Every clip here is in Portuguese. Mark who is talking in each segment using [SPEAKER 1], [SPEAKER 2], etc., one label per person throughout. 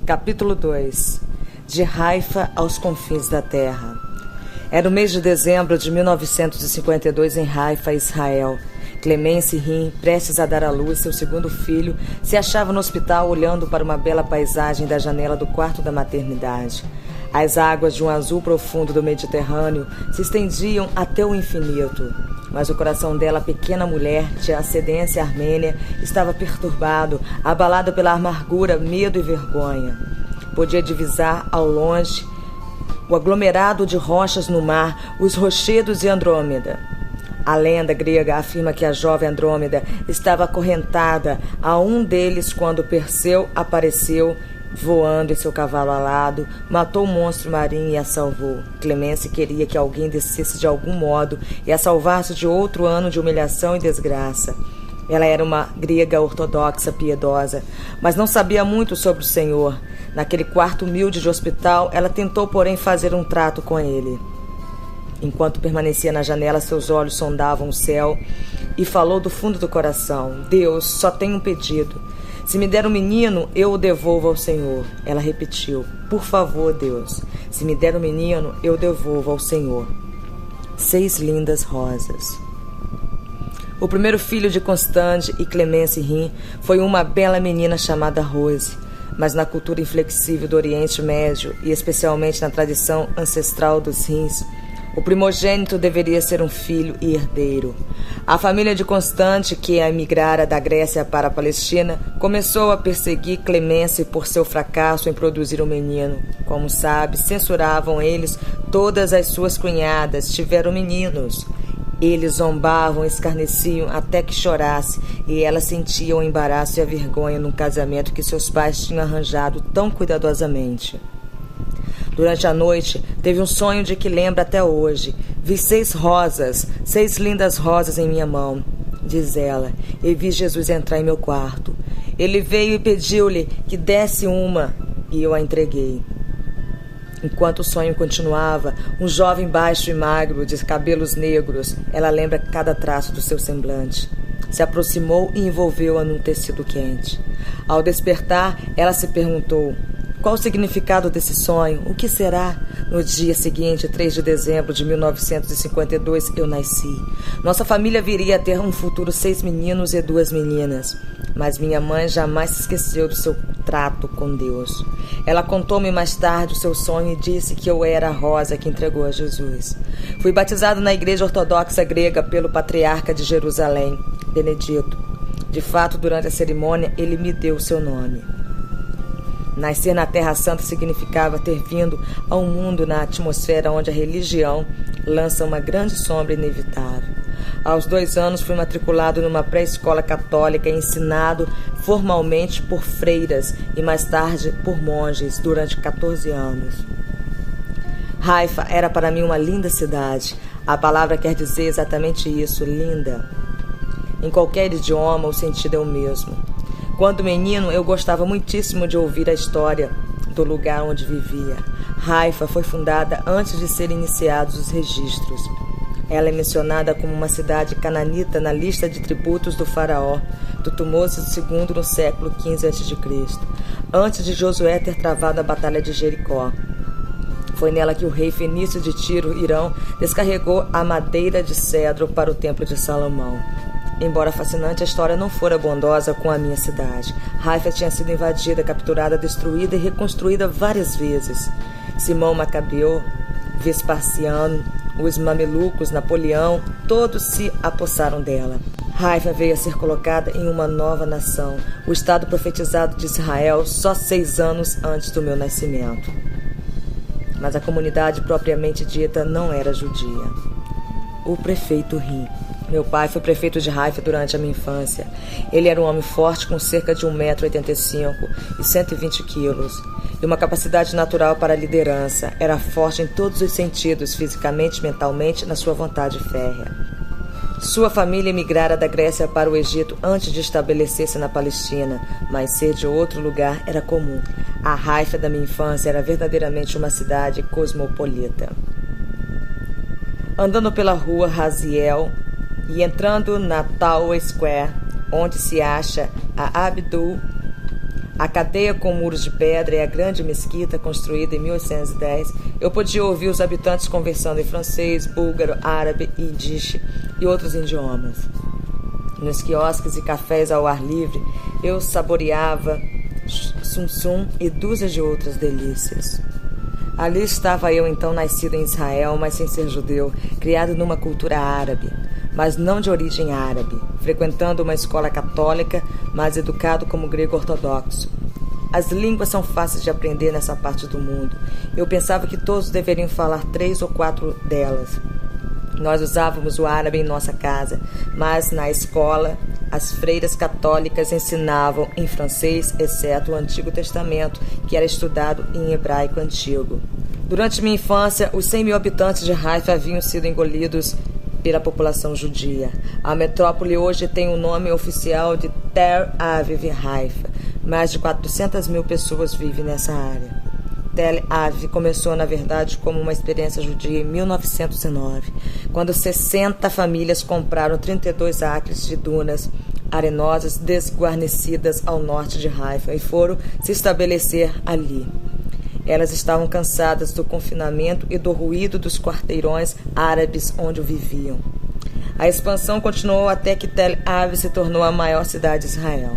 [SPEAKER 1] Capítulo 2. De Haifa aos confins da terra. Era o mês de dezembro de 1952 em Haifa, Israel. Clemence Rim, prestes a dar à luz seu segundo filho, se achava no hospital olhando para uma bela paisagem da janela do quarto da maternidade. As águas de um azul profundo do Mediterrâneo se estendiam até o infinito. Mas o coração dela, pequena mulher de ascendência armênia, estava perturbado, abalado pela amargura, medo e vergonha. Podia divisar ao longe o aglomerado de rochas no mar, os rochedos de Andrômeda. A lenda grega afirma que a jovem Andrômeda estava acorrentada a um deles quando Perseu apareceu voando em seu cavalo alado, matou o monstro marinho e a salvou. Clemence queria que alguém descesse de algum modo e a salvasse de outro ano de humilhação e desgraça. Ela era uma grega ortodoxa piedosa, mas não sabia muito sobre o Senhor. Naquele quarto humilde de hospital, ela tentou, porém, fazer um trato com ele. Enquanto permanecia na janela, seus olhos sondavam o céu e falou do fundo do coração: Deus, só tenho um pedido. Se me der um menino, eu o devolvo ao Senhor. Ela repetiu: Por favor, Deus, se me der um menino, eu devolvo ao Senhor. 6 lindas rosas. O primeiro filho de Constance e Clemence Rim foi uma bela menina chamada Rose. Mas na cultura inflexível do Oriente Médio, e especialmente na tradição ancestral dos Rims, o primogênito deveria ser um filho e herdeiro. A família de Constante, que emigrara da Grécia para a Palestina, começou a perseguir Clemence por seu fracasso em produzir um menino. Como sabe, censuravam eles todas as suas cunhadas, tiveram meninos. Eles zombavam, escarneciam até que chorasse, e ela sentia o embaraço e a vergonha num casamento que seus pais tinham arranjado tão cuidadosamente. Durante a noite, teve um sonho de que lembra até hoje. Vi 6 rosas, 6 lindas rosas em minha mão, diz ela, e vi Jesus entrar em meu quarto. Ele veio e pediu-lhe que desse uma, e eu a entreguei. Enquanto o sonho continuava, um jovem baixo e magro, de cabelos negros, ela lembra cada traço do seu semblante, se aproximou e envolveu-a num tecido quente. Ao despertar, ela se perguntou: qual o significado desse sonho? O que será? No dia seguinte, 3 de dezembro de 1952, eu nasci. Nossa família viria a ter um futuro 6 meninos e 2 meninas. Mas minha mãe jamais se esqueceu do seu trato com Deus. Ela contou-me mais tarde o seu sonho e disse que eu era a rosa que entregou a Jesus. Fui batizado na igreja ortodoxa grega pelo patriarca de Jerusalém, Benedito. De fato, durante a cerimônia, ele me deu o seu nome. Nascer na Terra Santa significava ter vindo ao mundo na atmosfera onde a religião lança uma grande sombra inevitável. Aos 2 anos fui matriculado numa pré-escola católica e ensinado formalmente por freiras e mais tarde por monges durante 14 anos. Haifa era para mim uma linda cidade. A palavra quer dizer exatamente isso, linda. Em qualquer idioma o sentido é o mesmo. Quando menino, eu gostava muitíssimo de ouvir a história do lugar onde vivia. Haifa foi fundada antes de serem iniciados os registros. Ela é mencionada como uma cidade cananita na lista de tributos do faraó, Tutmose II, no século XV a.C., antes de Josué ter travado a Batalha de Jericó. Foi nela que o rei fenício de Tiro, Irão, descarregou a madeira de cedro para o Templo de Salomão. Embora fascinante, a história não fora bondosa com a minha cidade. Haifa tinha sido invadida, capturada, destruída e reconstruída várias vezes. Simão Macabeu, Vespasiano, os mamelucos, Napoleão, todos se apossaram dela. Haifa veio a ser colocada em uma nova nação, o Estado profetizado de Israel, só 6 anos antes do meu nascimento. Mas a comunidade propriamente dita não era judia. O prefeito Rim. Meu pai foi prefeito de Haifa durante a minha infância. Ele era um homem forte com cerca de 1,85 m e 120 quilos. E uma capacidade natural para a liderança. Era forte em todos os sentidos, fisicamente e mentalmente, na sua vontade férrea. Sua família emigrara da Grécia para o Egito antes de estabelecer-se na Palestina, mas ser de outro lugar era comum. A Haifa da minha infância era verdadeiramente uma cidade cosmopolita. Andando pela rua Raziel e entrando na Tower Square, onde se acha a A cadeia com muros de pedra e a grande mesquita construída em 1810, eu podia ouvir os habitantes conversando em francês, búlgaro, árabe, yiddish e outros idiomas. Nos quiosques e cafés ao ar livre, eu saboreava sum-sum e dúzias de outras delícias. Ali estava eu, então, nascido em Israel, mas sem ser judeu, criado numa cultura árabe, mas não de origem árabe, frequentando uma escola católica, mas educado como grego ortodoxo. As línguas são fáceis de aprender nessa parte do mundo. Eu pensava que todos deveriam falar 3 ou 4 delas. Nós usávamos o árabe em nossa casa, mas na escola as freiras católicas ensinavam em francês, exceto o Antigo Testamento, que era estudado em hebraico antigo. Durante minha infância, os 100 mil habitantes de Haifa haviam sido engolidos pela população judia. A metrópole hoje tem o nome oficial de Tel Aviv Haifa. Mais de 400 mil pessoas vivem nessa área. Tel Aviv começou, na verdade, como uma experiência judia em 1909, quando 60 famílias compraram 32 acres de dunas arenosas desguarnecidas ao norte de Haifa e foram se estabelecer ali. Elas estavam cansadas do confinamento e do ruído dos quarteirões árabes onde viviam. A expansão continuou até que Tel Aviv se tornou a maior cidade de Israel.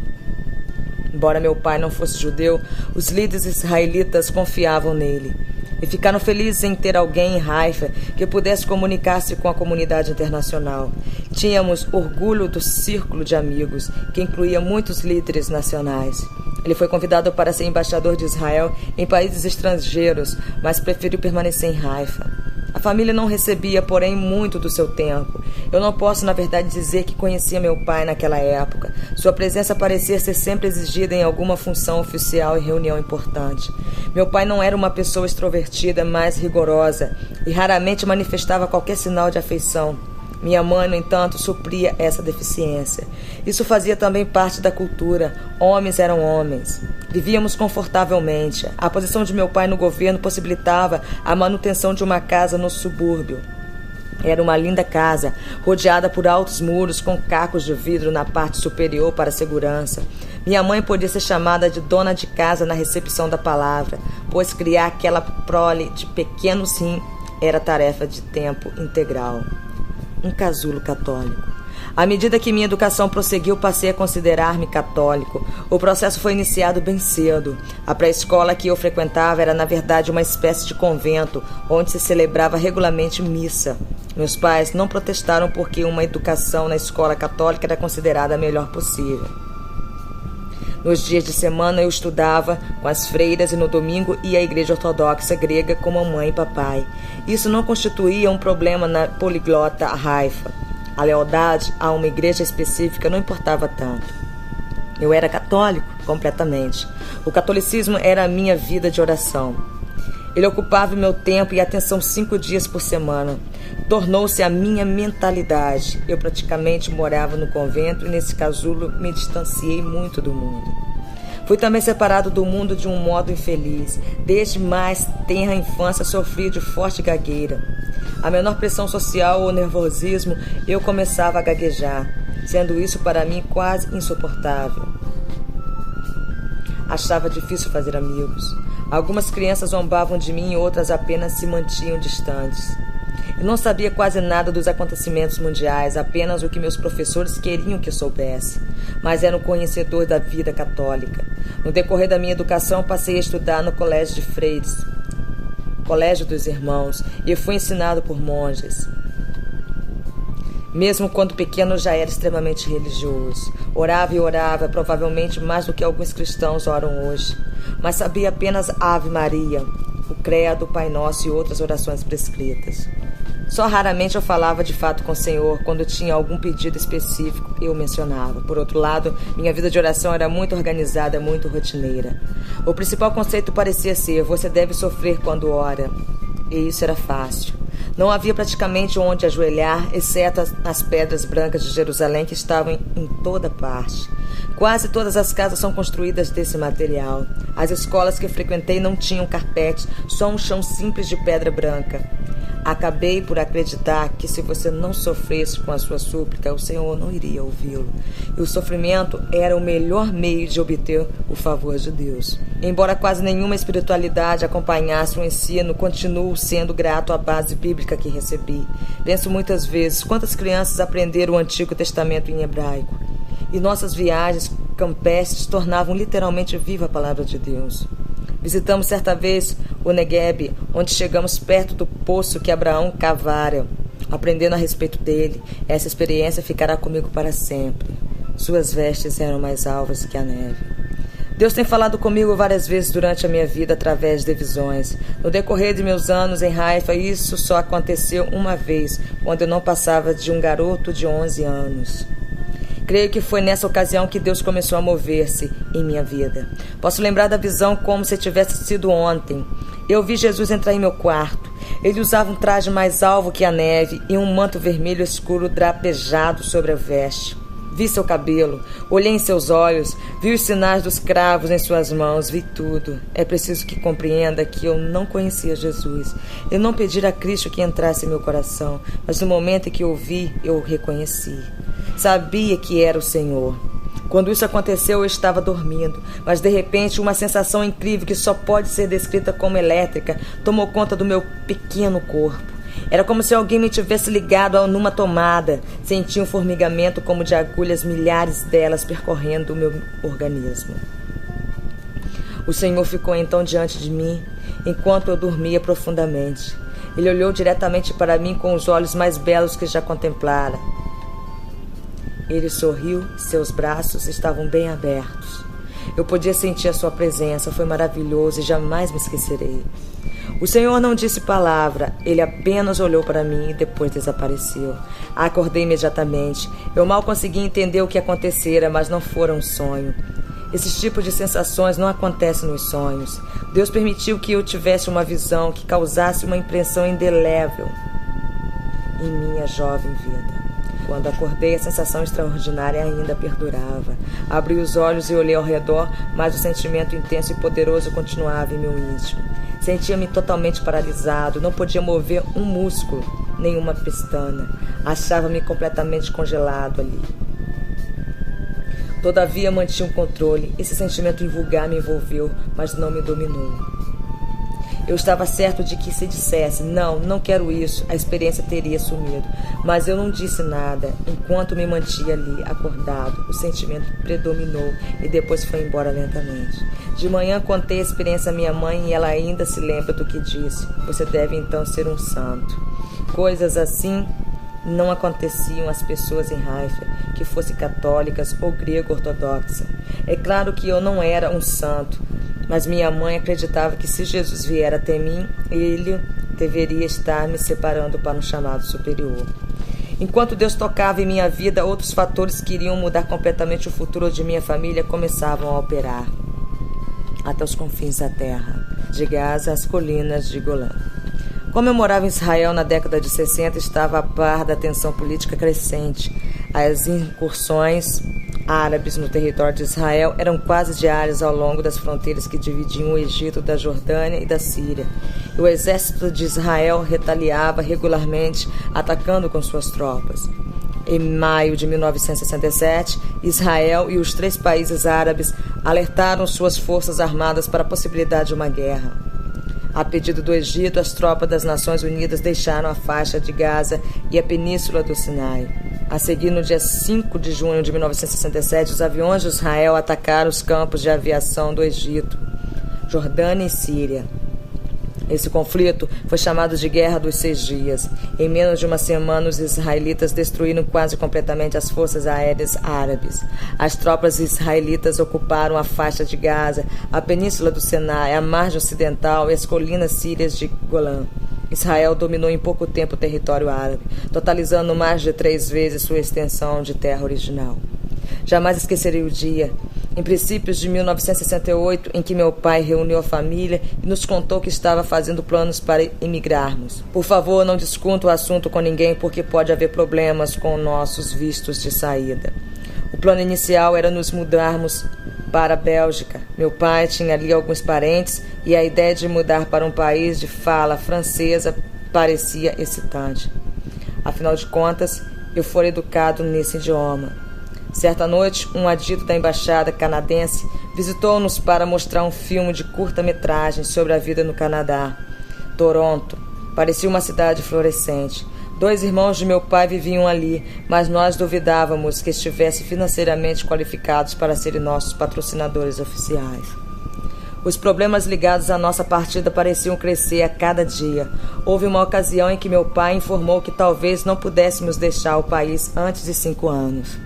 [SPEAKER 1] Embora meu pai não fosse judeu, os líderes israelitas confiavam nele e ficaram felizes em ter alguém em Haifa que pudesse comunicar-se com a comunidade internacional. Tínhamos orgulho do círculo de amigos, que incluía muitos líderes nacionais. Ele foi convidado para ser embaixador de Israel em países estrangeiros, mas preferiu permanecer em Haifa. A família não recebia, porém, muito do seu tempo. Eu não posso, na verdade, dizer que conhecia meu pai naquela época. Sua presença parecia ser sempre exigida em alguma função oficial e reunião importante. Meu pai não era uma pessoa extrovertida, mas rigorosa, e raramente manifestava qualquer sinal de afeição. Minha mãe, no entanto, supria essa deficiência. Isso fazia também parte da cultura. Homens eram homens. Vivíamos confortavelmente. A posição de meu pai no governo possibilitava a manutenção de uma casa no subúrbio. Era uma linda casa, rodeada por altos muros com cacos de vidro na parte superior para segurança. Minha mãe podia ser chamada de dona de casa na recepção da palavra, pois criar aquela prole de pequenos era tarefa de tempo integral. Um casulo católico. À medida que minha educação prosseguiu, passei a considerar-me católico. O processo foi iniciado bem cedo. A pré-escola que eu frequentava era, na verdade, uma espécie de convento, onde se celebrava regularmente missa. Meus pais não protestaram porque uma educação na escola católica era considerada a melhor possível. Nos dias de semana eu estudava com as freiras e no domingo ia à igreja ortodoxa grega com mamãe e papai. Isso não constituía um problema na poliglota Haifa. A lealdade a uma igreja específica não importava tanto. Eu era católico, completamente. O catolicismo era a minha vida de oração. Ele ocupava meu tempo e atenção 5 dias por semana. Tornou-se a minha mentalidade. Eu praticamente morava no convento e nesse casulo me distanciei muito do mundo. Fui também separado do mundo de um modo infeliz. Desde mais tenra infância sofria de forte gagueira. A menor pressão social ou nervosismo, eu começava a gaguejar, sendo isso para mim quase insuportável. Achava difícil fazer amigos. Algumas crianças zombavam de mim e outras apenas se mantinham distantes. Eu não sabia quase nada dos acontecimentos mundiais, apenas o que meus professores queriam que eu soubesse, mas era um conhecedor da vida católica. No decorrer da minha educação, passei a estudar no colégio de freiras, colégio dos irmãos, e fui ensinado por monges. Mesmo quando pequeno, já era extremamente religioso. Orava e orava, provavelmente mais do que alguns cristãos oram hoje, mas sabia apenas Ave Maria, o Credo, o Pai Nosso e outras orações prescritas. Só raramente eu falava de fato com o Senhor. Quando tinha algum pedido específico, eu mencionava. Por outro lado, minha vida de oração era muito organizada, muito rotineira. O principal conceito parecia ser: você deve sofrer quando ora. E isso era fácil. Não havia praticamente onde ajoelhar, exceto as pedras brancas de Jerusalém, que estavam em toda parte. Quase todas as casas são construídas desse material. As escolas que frequentei não tinham carpete, só um chão simples de pedra branca. Acabei por acreditar que se você não sofresse com a sua súplica, o Senhor não iria ouvi-lo. E o sofrimento era o melhor meio de obter o favor de Deus. Embora quase nenhuma espiritualidade acompanhasse o ensino, continuo sendo grato à base bíblica que recebi. Penso muitas vezes quantas crianças aprenderam o Antigo Testamento em hebraico. E nossas viagens campestres tornavam literalmente viva a palavra de Deus. Visitamos certa vez o Negueb, onde chegamos perto do poço que Abraão cavara. Aprendendo a respeito dele, essa experiência ficará comigo para sempre. Suas vestes eram mais alvas que a neve. Deus tem falado comigo várias vezes durante a minha vida através de visões. No decorrer de meus anos em Haifa, isso só aconteceu uma vez, quando eu não passava de um garoto de 11 anos. Creio que foi nessa ocasião que Deus começou a mover-se em minha vida. Posso lembrar da visão como se tivesse sido ontem. Eu vi Jesus entrar em meu quarto. Ele usava um traje mais alvo que a neve e um manto vermelho escuro drapejado sobre a veste. Vi seu cabelo, olhei em seus olhos, vi os sinais dos cravos em suas mãos, vi tudo. É preciso que compreenda que eu não conhecia Jesus. Eu não pedi a Cristo que entrasse em meu coração, mas no momento em que o vi, eu o reconheci. Sabia que era o Senhor. Quando isso aconteceu, eu estava dormindo, mas de repente uma sensação incrível que só pode ser descrita como elétrica tomou conta do meu pequeno corpo. Era como se alguém me tivesse ligado numa tomada. Senti um formigamento como de agulhas, milhares delas percorrendo o meu organismo. O Senhor ficou então diante de mim, enquanto eu dormia profundamente. Ele olhou diretamente para mim com os olhos mais belos que já contemplara. Ele sorriu, seus braços estavam bem abertos. Eu podia sentir a sua presença, foi maravilhoso e jamais me esquecerei. O Senhor não disse palavra, ele apenas olhou para mim e depois desapareceu. Acordei imediatamente. Eu mal consegui entender o que acontecera, mas não fora um sonho. Esses tipos de sensações não acontecem nos sonhos. Deus permitiu que eu tivesse uma visão que causasse uma impressão indelével em minha jovem vida. Quando acordei, a sensação extraordinária ainda perdurava. Abri os olhos e olhei ao redor, mas o sentimento intenso e poderoso continuava em meu íntimo. Sentia-me totalmente paralisado, não podia mover um músculo, nenhuma pestana. Achava-me completamente congelado ali. Todavia mantinha um controle. Esse sentimento invulgar me envolveu, mas não me dominou. Eu estava certo de que se dissesse, não quero isso, a experiência teria sumido. Mas eu não disse nada. Enquanto me mantinha ali, acordado, o sentimento predominou e depois foi embora lentamente. De manhã contei a experiência à minha mãe e ela ainda se lembra do que disse. Você deve então ser um santo. Coisas assim não aconteciam às pessoas em Haifa, que fossem católicas ou grego-ortodoxa. É claro que eu não era um santo, mas minha mãe acreditava que se Jesus vier até mim, ele deveria estar me separando para um chamado superior. Enquanto Deus tocava em minha vida, outros fatores que iriam mudar completamente o futuro de minha família começavam a operar. Até os confins da terra, de Gaza às colinas de Golã. Como eu morava em Israel na década de 60, estava a par da tensão política crescente. As incursões árabes no território de Israel eram quase diárias ao longo das fronteiras que dividiam o Egito da Jordânia e da Síria. E o exército de Israel retaliava regularmente, atacando com suas tropas. Em maio de 1967, Israel e os 3 países árabes alertaram suas forças armadas para a possibilidade de uma guerra. A pedido do Egito, as tropas das Nações Unidas deixaram a faixa de Gaza e a península do Sinai. A seguir, no dia 5 de junho de 1967, os aviões de Israel atacaram os campos de aviação do Egito, Jordânia e Síria. Esse conflito foi chamado de Guerra dos 6 Dias. Em menos de uma semana, os israelitas destruíram quase completamente as forças aéreas árabes. As tropas israelitas ocuparam a faixa de Gaza, a península do Sinai, a margem ocidental e as colinas sírias de Golã. Israel dominou em pouco tempo o território árabe, totalizando mais de 3 vezes sua extensão de terra original. Jamais esquecerei o dia, em princípios de 1968, em que meu pai reuniu a família e nos contou que estava fazendo planos para emigrarmos. Por favor, não discuta o assunto com ninguém, porque pode haver problemas com nossos vistos de saída. O plano inicial era nos mudarmos para a Bélgica. Meu pai tinha ali alguns parentes e a ideia de mudar para um país de fala francesa parecia excitante. Afinal de contas, eu fora educado nesse idioma. Certa noite, um adito da embaixada canadense visitou-nos para mostrar um filme de curta-metragem sobre a vida no Canadá. Toronto parecia uma cidade florescente. 2 irmãos de meu pai viviam ali, mas nós duvidávamos que estivessem financeiramente qualificados para serem nossos patrocinadores oficiais. Os problemas ligados à nossa partida pareciam crescer a cada dia. Houve uma ocasião em que meu pai informou que talvez não pudéssemos deixar o país antes de 5 anos.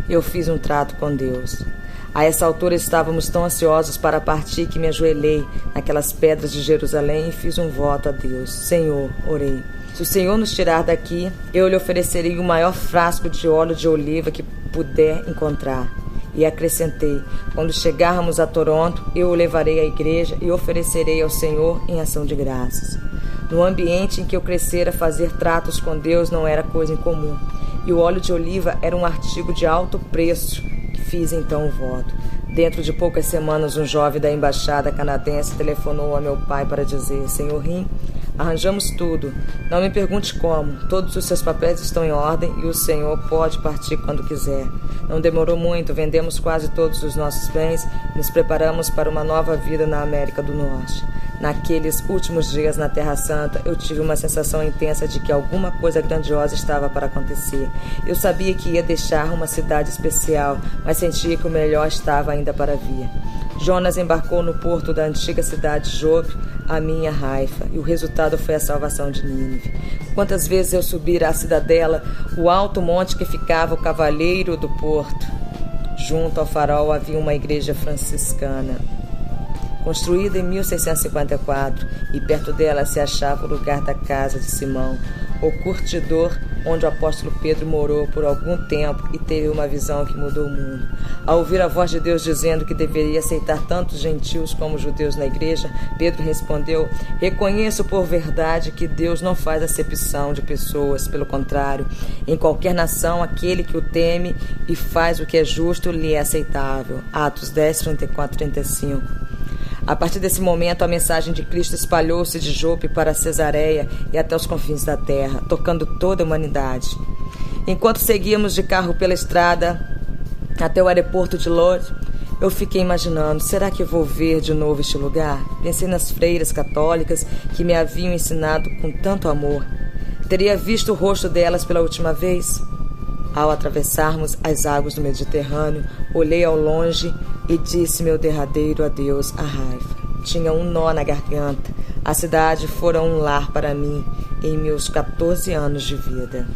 [SPEAKER 1] Eu fiz um trato com Deus. A essa altura estávamos tão ansiosos para partir que me ajoelhei naquelas pedras de Jerusalém e fiz um voto a Deus. Senhor, orei. Se o Senhor nos tirar daqui, eu lhe oferecerei o maior frasco de óleo de oliva que puder encontrar. E acrescentei, quando chegarmos a Toronto, eu o levarei à igreja e oferecerei ao Senhor em ação de graças. No ambiente em que eu crescera, fazer tratos com Deus não era coisa incomum. E o óleo de oliva era um artigo de alto preço. Fiz então o voto. Dentro de poucas semanas, um jovem da embaixada canadense telefonou a meu pai para dizer: Senhor Rim, arranjamos tudo. Não me pergunte como. Todos os seus papéis estão em ordem e o senhor pode partir quando quiser. Não demorou muito, vendemos quase todos os nossos bens e nos preparamos para uma nova vida na América do Norte. Naqueles últimos dias na Terra Santa, eu tive uma sensação intensa de que alguma coisa grandiosa estava para acontecer. Eu sabia que ia deixar uma cidade especial, mas sentia que o melhor estava ainda para vir. Jonas embarcou no porto da antiga cidade de Jope, a minha Haifa, e o resultado foi a salvação de Nínive. Quantas vezes eu subira à cidadela, o alto monte que ficava o cavaleiro do porto. Junto ao farol havia uma igreja franciscana, construída em 1654, e perto dela se achava o lugar da casa de Simão, o curtidor, onde o apóstolo Pedro morou por algum tempo e teve uma visão que mudou o mundo. Ao ouvir a voz de Deus dizendo que deveria aceitar tanto os gentios como os judeus na igreja, Pedro respondeu: reconheço por verdade que Deus não faz acepção de pessoas, pelo contrário, em qualquer nação, aquele que o teme e faz o que é justo lhe é aceitável. Atos 10, 34, 35. A partir desse momento, a mensagem de Cristo espalhou-se de Jope para Cesareia e até os confins da terra, tocando toda a humanidade. Enquanto seguíamos de carro pela estrada até o aeroporto de Lourdes, eu fiquei imaginando, será que vou ver de novo este lugar? Pensei nas freiras católicas que me haviam ensinado com tanto amor. Teria visto o rosto delas pela última vez? Ao atravessarmos as águas do Mediterrâneo, olhei ao longe e disse meu derradeiro adeus à Haifa. Tinha um nó na garganta. A cidade fora um lar para mim em meus 14 anos de vida.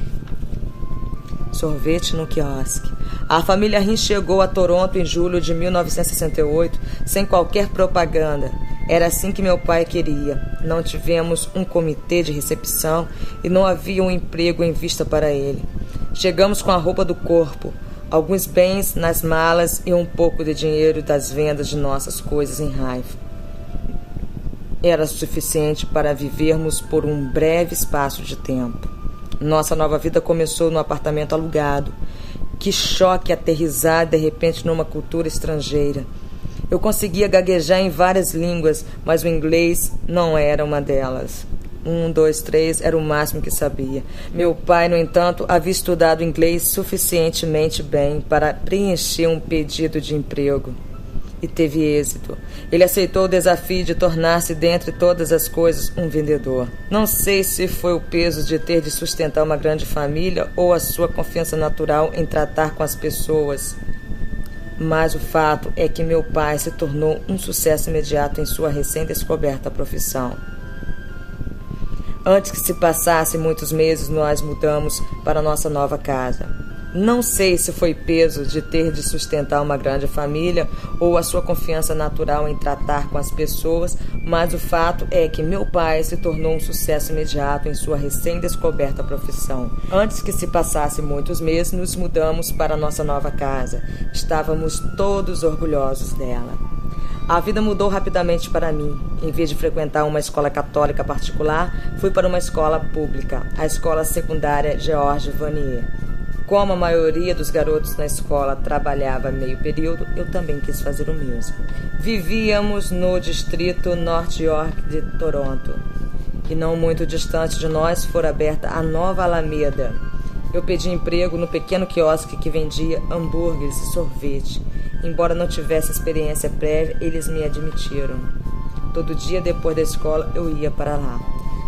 [SPEAKER 1] Sorvete no quiosque. A família Rim chegou a Toronto em julho de 1968, sem qualquer propaganda. Era assim que meu pai queria. Não tivemos um comitê de recepção e não havia um emprego em vista para ele. Chegamos com a roupa do corpo, alguns bens nas malas e um pouco de dinheiro das vendas de nossas coisas em Haifa. Era suficiente para vivermos por um breve espaço de tempo. Nossa nova vida começou no apartamento alugado. Que choque aterrissar de repente numa cultura estrangeira. Eu conseguia gaguejar em várias línguas, mas o inglês não era uma delas. 1, 2, 3 era o máximo que sabia. Meu pai, no entanto, havia estudado inglês suficientemente bem para preencher um pedido de emprego. E teve êxito. Ele aceitou o desafio de tornar-se, dentre todas as coisas, um vendedor. Não sei se foi o peso de ter de sustentar uma grande família ou a sua confiança natural em tratar com as pessoas. Mas o fato é que meu pai se tornou um sucesso imediato em sua recém-descoberta profissão. Antes que se passassem muitos meses, nós mudamos para nossa nova casa. Não sei se foi peso de ter de sustentar uma grande família ou a sua confiança natural em tratar com as pessoas, mas o fato é que meu pai se tornou um sucesso imediato em sua recém-descoberta profissão. Antes que se passassem muitos meses, nos mudamos para nossa nova casa. Estávamos todos orgulhosos dela. A vida mudou rapidamente para mim. Em vez de frequentar uma escola católica particular, fui para uma escola pública, a escola secundária George Vanier. Como a maioria dos garotos na escola trabalhava meio período, eu também quis fazer o mesmo. Vivíamos no distrito North York de Toronto. e não muito distante de nós fora aberta a nova Alameda. Eu pedi emprego no pequeno quiosque que vendia hambúrgueres e sorvete. Embora não tivesse experiência prévia, eles me admitiram. Todo dia depois da escola eu ia para lá.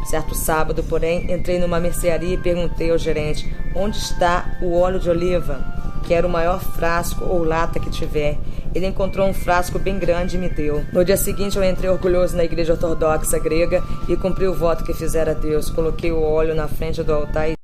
[SPEAKER 1] Certo sábado, porém, entrei numa mercearia e perguntei ao gerente: onde está o óleo de oliva? Quero o maior frasco ou lata que tiver. Ele encontrou um frasco bem grande e me deu. No dia seguinte eu entrei orgulhoso na igreja ortodoxa grega e cumpri o voto que fizera a Deus. Coloquei o óleo na frente do altar e